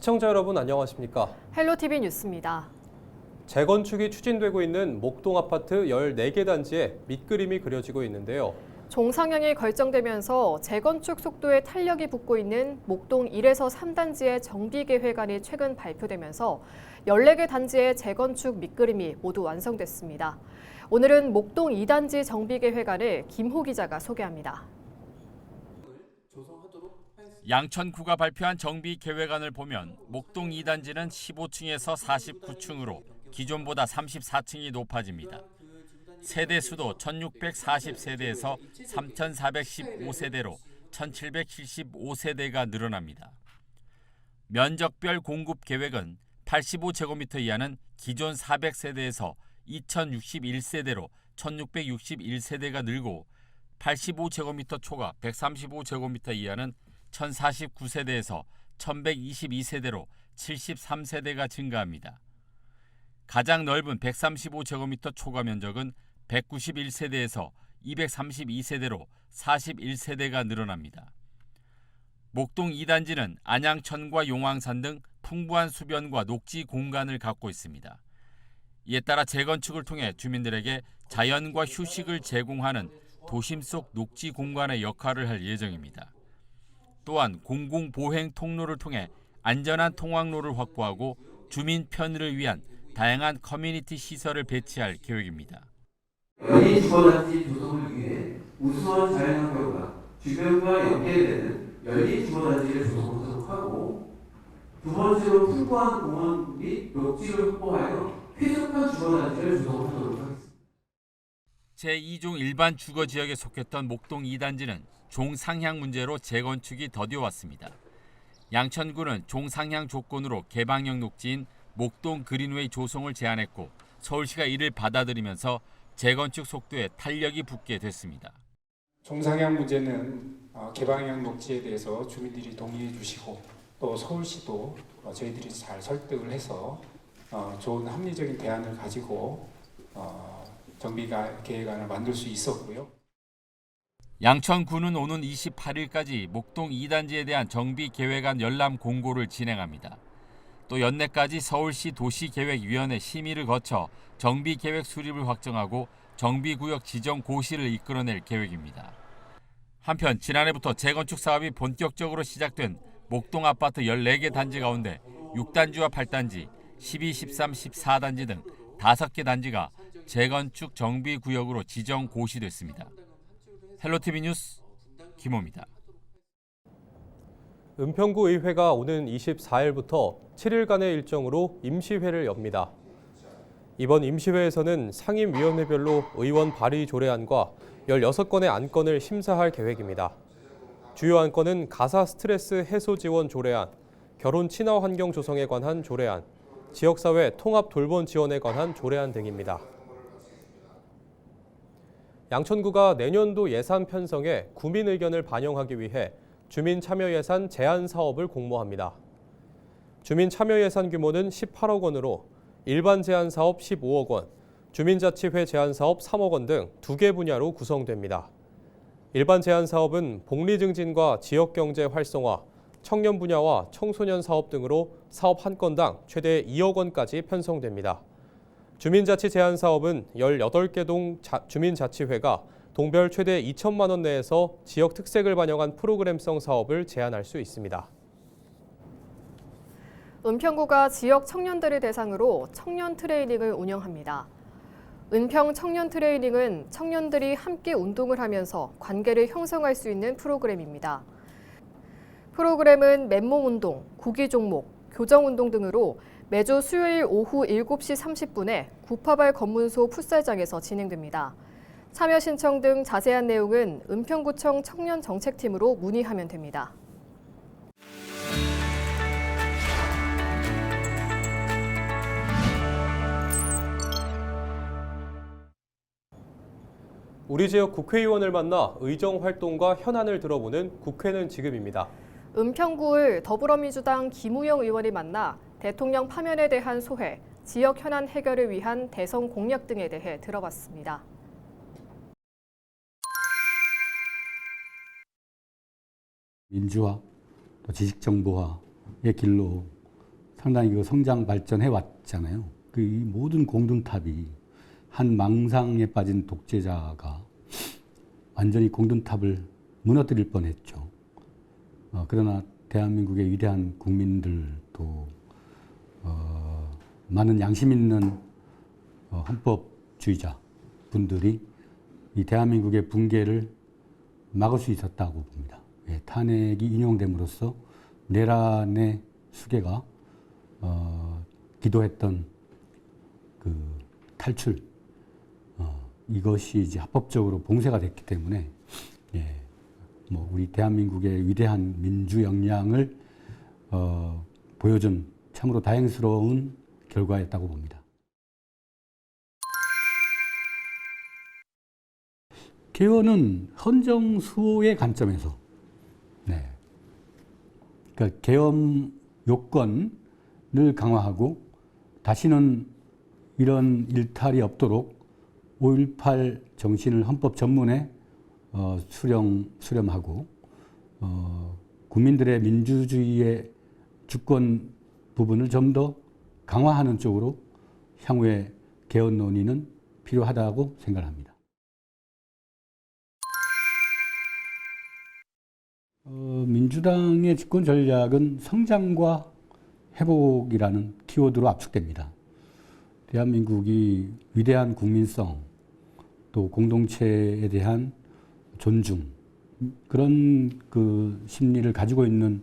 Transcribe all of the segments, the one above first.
시청자 여러분 안녕하십니까? 헬로티비 뉴스입니다. 재건축이 추진되고 있는 목동 아파트 14개 단지에 밑그림이 그려지고 있는데요. 종상향이 결정되면서 재건축 속도에 탄력이 붙고 있는 목동 1에서 3단지의 정비계획안이 최근 발표되면서 14개 단지의 재건축 밑그림이 모두 완성됐습니다. 오늘은 목동 2단지 정비계획안을 김호 기자가 소개합니다. 양천구가 발표한 정비계획안을 보면 목동 2단지는 15층에서 49층으로 기존보다 34층이 높아집니다. 세대 수도 1640세대에서 3415세대로 1775세대가 늘어납니다. 면적별 공급 계획은 85제곱미터 이하는 기존 400세대에서 2061세대로 1661세대가 늘고 85제곱미터 초과 135제곱미터 이하는 1049세대에서 1122세대로 73세대가 증가합니다. 가장 넓은 135제곱미터 초과 면적은 191세대에서 232세대로 41세대가 늘어납니다. 목동 2단지는 안양천과 용왕산 등 풍부한 수변과 녹지 공간을 갖고 있습니다. 이에 따라 재건축을 통해 주민들에게 자연과 휴식을 제공하는 도심 속 녹지 공간의 역할을 할 예정입니다. 또한 공공보행 통로를 통해 안전한 통학로를 확보하고 주민 편의를 위한 다양한 커뮤니티 시설을 배치할 계획입니다. 연인 주거단지 조성을 위해 우수한 자연환경과 주변과 연계되는 연립 주거단지를 조성하도록 하고, 두 번째로 풍부한 공원 및 녹지를 확보하여 쾌적한 주거단지를 조성하도록 하겠습니다. 제2종 일반 주거지역에 속했던 목동 2단지는 종상향 문제로 재건축이 더뎌왔습니다. 양천구는 종상향 조건으로 개방형 녹지인 목동 그린웨이 조성을 제안했고 서울시가 이를 받아들이면서 재건축 속도에 탄력이 붙게 됐습니다. 종상향 문제는 개방형 녹지에 대해서 주민들이 동의해 주시고 또 서울시도 저희들이 잘 설득을 해서 좋은 합리적인 대안을 가지고 정비계획안을 만들 수 있었고요. 양천구는 오는 28일까지 목동 2단지에 대한 정비계획안 열람 공고를 진행합니다. 또 연내까지 서울시 도시계획위원회 심의를 거쳐 정비계획 수립을 확정하고 정비구역 지정 고시를 이끌어낼 계획입니다. 한편 지난해부터 재건축 사업이 본격적으로 시작된 목동 아파트 14개 단지 가운데 6단지와 8단지, 12, 13, 14단지 등 5개 단지가 재건축 정비구역으로 지정 고시됐습니다. 헬로티비 뉴스 김호입니다. 은평구 의회가 오는 24일부터 7일간의 일정으로 임시회를 엽니다. 이번 임시회에서는 상임위원회별로 의원 발의 조례안과 16건의 안건을 심사할 계획입니다. 주요 안건은 가사 스트레스 해소 지원 조례안, 결혼 친화 환경 조성에 관한 조례안, 지역사회 통합 돌봄 지원에 관한 조례안 등입니다. 양천구가 내년도 예산 편성에 구민 의견을 반영하기 위해 주민참여예산 제한 사업을 공모합니다. 주민참여예산 규모는 18억 원으로 일반 제한 사업 15억 원, 주민자치회 제한 사업 3억 원 등 2개 분야로 구성됩니다. 일반 제한 사업은 복리 증진과 지역경제 활성화, 청년 분야와 청소년 사업 등으로 사업 한 건당 최대 2억 원까지 편성됩니다. 주민자치 제한 사업은 18개 동 주민자치회가 동별 최대 2천만 원 내에서 지역 특색을 반영한 프로그램성 사업을 제안할 수 있습니다. 은평구가 지역 청년들을 대상으로 청년 트레이닝을 운영합니다. 은평 청년 트레이닝은 청년들이 함께 운동을 하면서 관계를 형성할 수 있는 프로그램입니다. 프로그램은 맨몸 운동, 구기 종목, 교정 운동 등으로 매주 수요일 오후 7시 30분에 구파발 검문소 풋살장에서 진행됩니다. 참여 신청 등 자세한 내용은 은평구청 청년정책팀으로 문의하면 됩니다. 우리 지역 국회의원을 만나 의정 활동과 현안을 들어보는 국회는 지금입니다. 은평구를 더불어민주당 김우영 의원이 만나 대통령 파면에 대한 소회, 지역 현안 해결을 위한 대선 공약 등에 대해 들어봤습니다. 민주화, 또 지식정보화의 길로 상당히 그 성장 발전해 왔잖아요. 이 모든 공든탑이 한 망상에 빠진 독재자가 완전히 공든탑을 무너뜨릴 뻔했죠. 그러나 대한민국의 위대한 국민들도 많은 양심 있는 헌법주의자 분들이 이 대한민국의 붕괴를 막을 수 있었다고 봅니다. 예, 탄핵이 인용됨으로써 내란의 수괴가 기도했던 그 탈출 이것이 이제 합법적으로 봉쇄가 됐기 때문에 예, 뭐 우리 대한민국의 위대한 민주 역량을 보여준 참으로 다행스러운 결과였다고 봅니다. 개헌은 헌정 수호의 관점에서, 네, 그러니까 개헌 요건을 강화하고 다시는 이런 일탈이 없도록 5.18 정신을 헌법 전문에 수렴하고 국민들의 민주주의의 주권 부분을 좀 더 강화하는 쪽으로 향후에 개헌 논의는 필요하다고 생각합니다. 민주당의 집권 전략은 성장과 회복이라는 키워드로 압축됩니다. 대한민국이 위대한 국민성, 또 공동체에 대한 존중, 그런 그 심리를 가지고 있는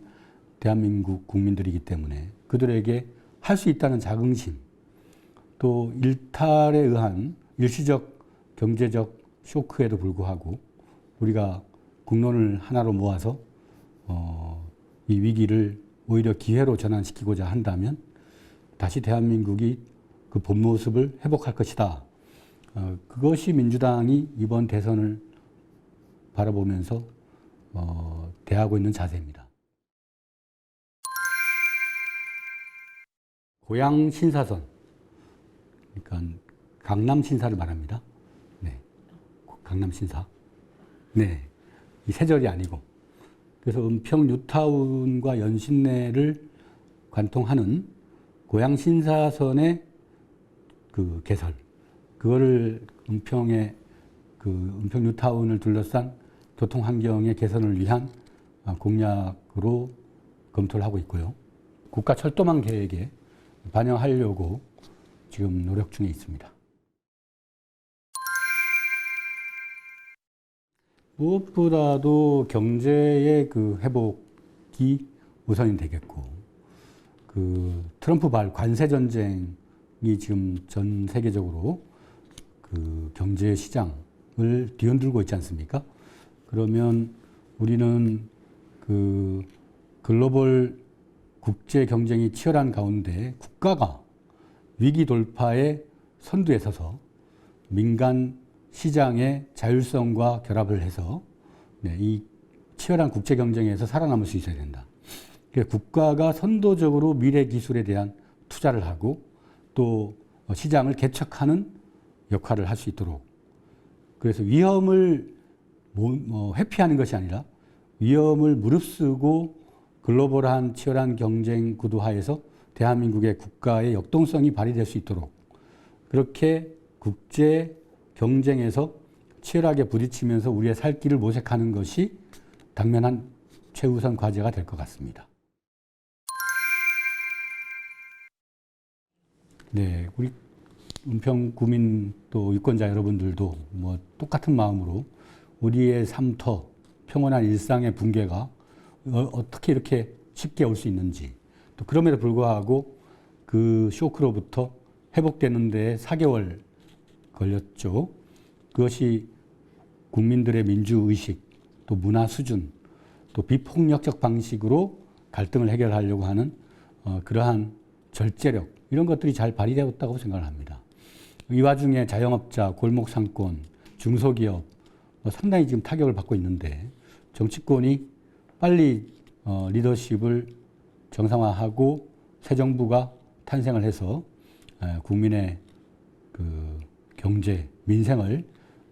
대한민국 국민들이기 때문에 그들에게 할 수 있다는 자긍심, 또 일탈에 의한 일시적 경제적 쇼크에도 불구하고 우리가 국론을 하나로 모아서 이 위기를 오히려 기회로 전환시키고자 한다면 다시 대한민국이 그 본 모습을 회복할 것이다. 그것이 민주당이 이번 대선을 바라보면서 대하고 있는 자세입니다. 고향 신사선, 그러니까 강남 신사를 말합니다. 네, 강남 신사. 네, 이 세절이 아니고. 그래서 은평 뉴타운과 연신내를 관통하는 고향 신사선의 그 개설, 그거를 은평의 그 은평 뉴타운을 둘러싼 교통 환경의 개선을 위한 공약으로 검토를 하고 있고요. 국가 철도망 계획에 반영하려고 지금 노력 중에 있습니다. 무엇보다도 경제의 그 회복이 우선이 되겠고, 그 트럼프발 관세 전쟁이 지금 전 세계적으로 그 경제 시장을 뒤흔들고 있지 않습니까? 그러면 우리는 그 글로벌 국제 경쟁이 치열한 가운데 국가가 위기 돌파의 선두에 서서 민간 시장의 자율성과 결합을 해서 이 치열한 국제 경쟁에서 살아남을 수 있어야 된다. 국가가 선도적으로 미래 기술에 대한 투자를 하고 또 시장을 개척하는 역할을 할 수 있도록, 그래서 위험을 회피하는 것이 아니라 위험을 무릅쓰고 글로벌한 치열한 경쟁 구도 하에서 대한민국의 국가의 역동성이 발휘될 수 있도록 그렇게 국제 경쟁에서 치열하게 부딪히면서 우리의 살 길을 모색하는 것이 당면한 최우선 과제가 될 것 같습니다. 네, 우리 은평 구민 또 유권자 여러분들도 뭐 똑같은 마음으로 우리의 삶터, 평온한 일상의 붕괴가 어떻게 이렇게 쉽게 올 수 있는지, 또 그럼에도 불구하고 그 쇼크로부터 회복되는 데 4개월 걸렸죠. 그것이 국민들의 민주의식, 또 문화 수준, 또 비폭력적 방식으로 갈등을 해결하려고 하는 그러한 절제력, 이런 것들이 잘 발휘되었다고 생각을 합니다. 이 와중에 자영업자, 골목상권, 중소기업 상당히 지금 타격을 받고 있는데 정치권이 빨리 리더십을 정상화하고 새 정부가 탄생을 해서 국민의 그 경제, 민생을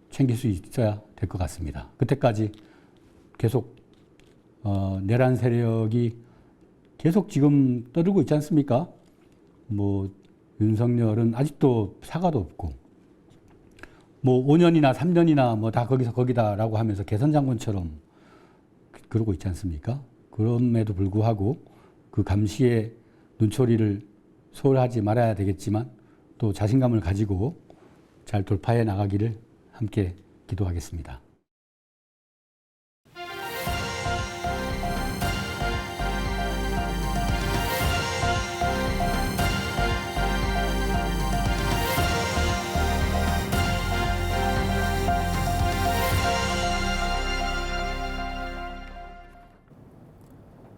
챙길 수 있어야 될 것 같습니다. 그때까지 계속 내란 세력이 계속 지금 떠들고 있지 않습니까? 뭐 윤석열은 아직도 사과도 없고 뭐 5년이나 3년이나 뭐 다 거기서 거기다라고 하면서 개선 장군처럼 그러고 있지 않습니까? 그럼에도 불구하고 그 감시의 눈초리를 소홀하지 말아야 되겠지만 또 자신감을 가지고 잘 돌파해 나가기를 함께 기도하겠습니다.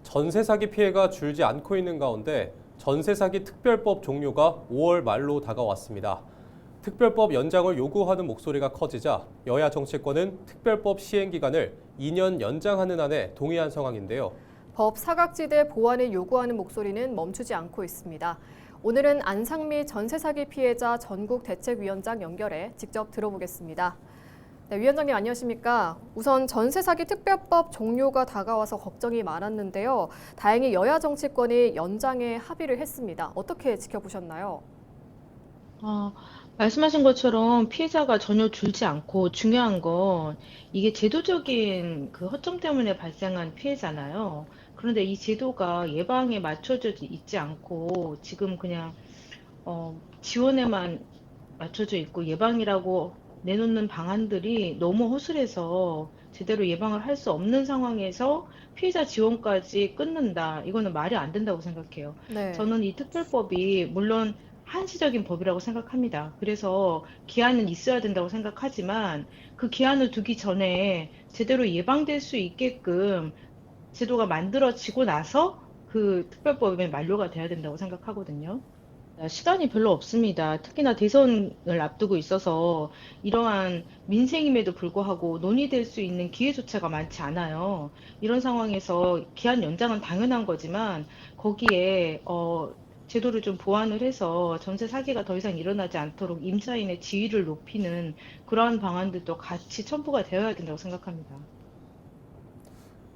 전세 사기 피해가 줄지 않고 있는 가운데 전세 사기 특별법 종료가 5월 말로 다가왔습니다. 특별법 연장을 요구하는 목소리가 커지자 여야 정치권은 특별법 시행 기간을 2년 연장하는 안에 동의한 상황인데요. 법 사각지대 보완을 요구하는 목소리는 멈추지 않고 있습니다. 오늘은 안상미 전세 사기 피해자 전국대책위원장 연결해 직접 들어보겠습니다. 네, 위원장님 안녕하십니까? 우선 전세 사기 특별법 종료가 다가와서 걱정이 많았는데요. 다행히 여야 정치권이 연장에 합의를 했습니다. 어떻게 지켜보셨나요? 말씀하신 것처럼 피해자가 전혀 줄지 않고 중요한 건 이게 제도적인 그 허점 때문에 발생한 피해잖아요. 그런데 이 제도가 예방에 맞춰져 있지 않고 지금 그냥 지원에만 맞춰져 있고 예방이라고 내놓는 방안들이 너무 허술해서 제대로 예방을 할 수 없는 상황에서 피해자 지원까지 끊는다. 이거는 말이 안 된다고 생각해요. 네. 저는 이 특별법이 물론 한시적인 법이라고 생각합니다. 그래서 기한은 있어야 된다고 생각하지만 그 기한을 두기 전에 제대로 예방될 수 있게끔 제도가 만들어지고 나서 그 특별법이 만료가 돼야 된다고 생각하거든요. 시간이 별로 없습니다. 특히나 대선을 앞두고 있어서 이러한 민생임에도 불구하고 논의될 수 있는 기회조차가 많지 않아요. 이런 상황에서 기한 연장은 당연한 거지만 거기에 제도를 좀 보완을 해서 전세 사기가 더 이상 일어나지 않도록 임차인의 지위를 높이는 그러한 방안들도 같이 첨부가 되어야 된다고 생각합니다.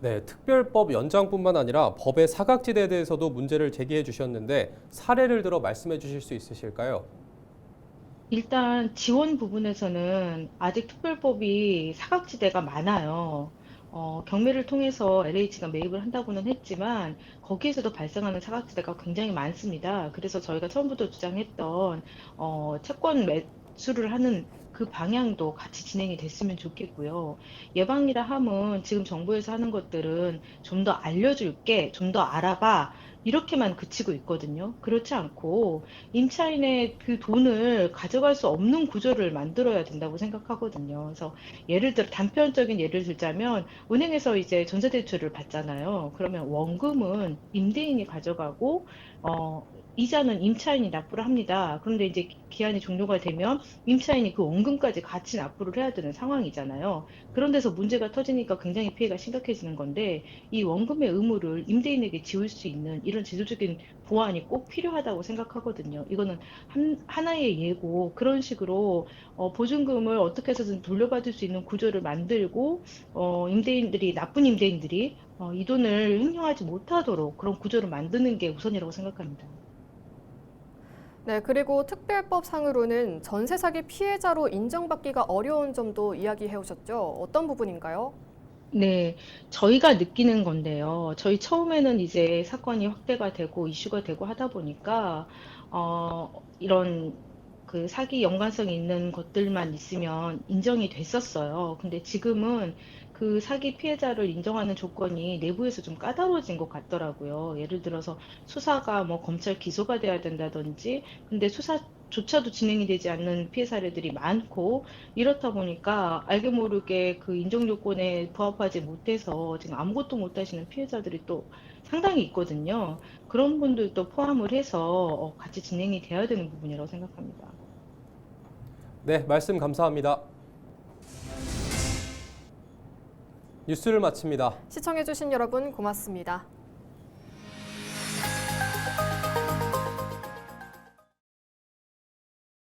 네, 특별법 연장뿐만 아니라 법의 사각지대에 대해서도 문제를 제기해 주셨는데 사례를 들어 말씀해 주실 수 있으실까요? 일단 지원 부분에서는 아직 특별법이 사각지대가 많아요. 경매를 통해서 LH가 매입을 한다고는 했지만 거기에서도 발생하는 사각지대가 굉장히 많습니다. 그래서 저희가 처음부터 주장했던 채권 매수를 하는 그 방향도 같이 진행이 됐으면 좋겠고요. 예방이라 함은 지금 정부에서 하는 것들은 좀 더 알려줄게, 좀 더 알아봐, 이렇게만 그치고 있거든요. 그렇지 않고 임차인의 그 돈을 가져갈 수 없는 구조를 만들어야 된다고 생각하거든요. 그래서 예를 들어 단편적인 예를 들자면 은행에서 이제 전세대출을 받잖아요. 그러면 원금은 임대인이 가져가고 이자는 임차인이 납부를 합니다. 그런데 이제 기한이 종료가 되면 임차인이 그 원금까지 같이 납부를 해야 되는 상황이잖아요. 그런 데서 문제가 터지니까 굉장히 피해가 심각해지는 건데 이 원금의 의무를 임대인에게 지울 수 있는 이런 제도적인 보완이 꼭 필요하다고 생각하거든요. 이거는 하나의 예고 그런 식으로 보증금을 어떻게 해서든 돌려받을 수 있는 구조를 만들고 임대인들이 나쁜 임대인들이 이 돈을 횡령하지 못하도록 그런 구조를 만드는 게 우선이라고 생각합니다. 네, 그리고 특별법 상으로는 전세 사기 피해자로 인정받기가 어려운 점도 이야기해 오셨죠. 어떤 부분인가요? 네, 저희가 느끼는 건데요. 저희 처음에는 이제 사건이 확대가 되고 이슈가 되고 하다 보니까 이런 그 사기 연관성이 있는 것들만 있으면 인정이 됐었어요. 근데 지금은 그 사기 피해자를 인정하는 조건이 내부에서 좀 까다로워진 것 같더라고요. 예를 들어서 수사가 뭐 검찰 기소가 돼야 된다든지, 근데 수사조차도 진행이 되지 않는 피해 사례들이 많고, 이렇다 보니까 알게 모르게 그 인정 요건에 부합하지 못해서 지금 아무것도 못 하시는 피해자들이 또 상당히 있거든요. 그런 분들도 포함을 해서 같이 진행이 돼야 되는 부분이라고 생각합니다. 네, 말씀 감사합니다. 뉴스를 마칩니다. 시청해주신 여러분 고맙습니다.